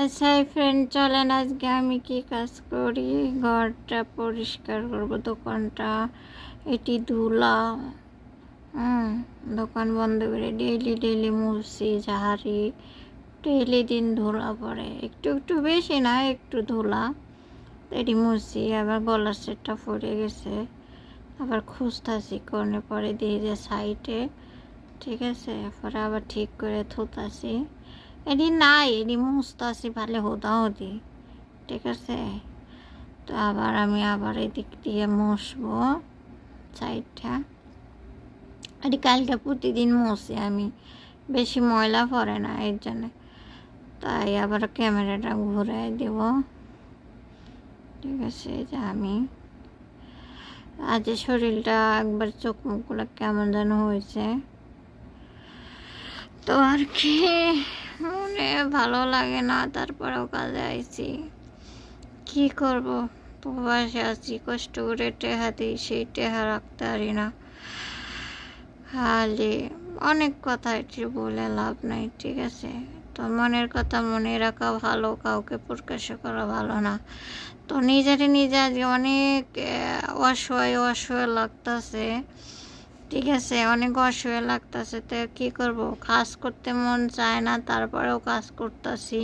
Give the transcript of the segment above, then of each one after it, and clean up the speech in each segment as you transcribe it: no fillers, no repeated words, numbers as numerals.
আচ্ছা ফ্রেন্ড, চলেন আজকে আমি কি কাজ করি। ঘরটা পরিষ্কার করব, দোকানটা এটি ধুলা। দোকান বন্ধ করে ডেইলি ডেইলি মুছছি, ঝাড়ি। ডেইলি দিন ধুলা পড়ে, একটু একটু বেশি না, একটু ধুলা। এটি মুছছি, আবার গলার সেটটা পড়ে গেছে, আবার খুঁজতাছি কোণে, পরে দিয়ে যে সাইডে ঠিক আছে, পরে আবার ঠিক করে থুতাছি। এটি নাই, এটি মুছতাছি ভালো হুদাহুদি ঠিক আছে। তো আমি আবার এদিক দিয়ে মুছবো সাইডটা। এটি কালকে প্রতিদিন মুছি আমি, বেশি ময়লা পড়ে না এর জন্য। তাই আবার ক্যামেরাটা ঘুরাই দেব ঠিক আছে। যে আমি আজ শরীরটা একবার চোখ মুখগুলো কেমন যেন হয়েছে, তো আর কি মনে ভালো লাগে না। তারপরেও কাজে আইছি, কি করব, প্রবাসে আছি, কষ্ট করে টেহা দিই, সেই টেহা রাখতে পারি না। খালি অনেক কথা এটি বলে লাভ নাই ঠিক আছে। তো মনের কথা মনে রাখা ভালো, কাউকে প্রকাশ করা ভালো না। তো নিজেরই নিজে আজকে অনেক অসহায় অসহায় লাগতেছে ঠিক আছে, অনেক অসহায় লাগতেছে। তো কী করব, কাজ করতে মন চায় না, তারপরেও কাজ করতেছি।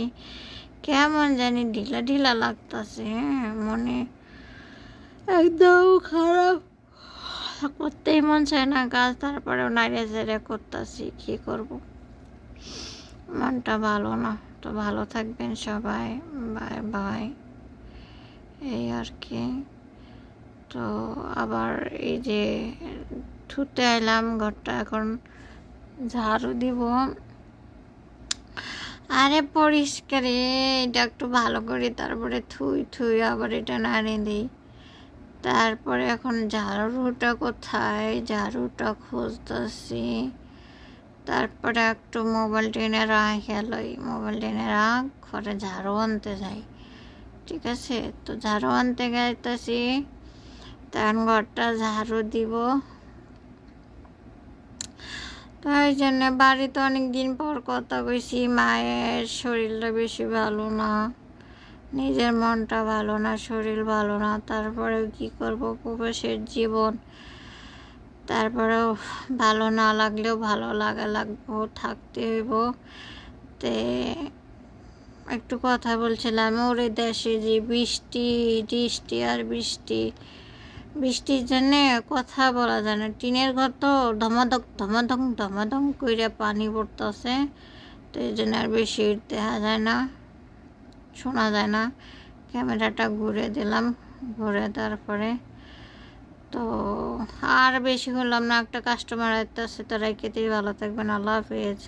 কেমন জানি ঢিলা ঢিলা লাগতেছে, মনে একদম খারাপ, করতেই মন চায় না কাজ, তারপরেও নাইড়ে ঝেড়ে করতেছি। কী করব, মনটা ভালো না। তো ভালো থাকবেন সবাই, বাই বাই, এই আর কি। তো আবার এই যে ধুতে এলাম, ঘরটা এখন ঝাড়ু দিব। আরে পরিষ্কার, এটা একটু ভালো করে তারপরে থুই থুই আবার এটা নাড়ে দিই। তারপরে এখন ঝাড়ুটা কোথায়, ঝাড়ুটা খুঁজতেছি। তারপরে একটু মোবাইল টেনে রাখি, মোবাইল টেনে রাখ, পরে ঝাড়ু আনতে যাই ঠিক আছে। তো ঝাড়ু আনতে যাইতেছি, তখন ঘরটা ঝাড়ু দিব। তাই জন্য বাড়িতে অনেক দিন পর কথা কইছি, মায়ের শরীরটা বেশি ভালো না, নিজের মনটা ভালো না, শরীর ভালো না। তারপরেও কি করব, প্রবাসের জীবন। তারপরেও ভালো না লাগলেও ভালো লাগবো, থাকতে হইব। তে একটু কথা বলছিলাম, ওরে দেশে যে বৃষ্টি টিষ্টি আর বৃষ্টি, বৃষ্টির জন্যে কথা বলা যায় না। টিনের ঘর তো ধমাধক ধমাধক ধমাধক করে পানি পড়তেছে, তো এই জন্য আর বেশি দেখা যায় না, শোনা যায় না। ক্যামেরাটা ঘুরে দিলাম, ঘুরে তারপরে তো আর বেশি হলাম না, একটা কাস্টমার আসতেছে, তো রেখে দিয়ে ভালো থাকবেন, আল্লাহ হাফেজ।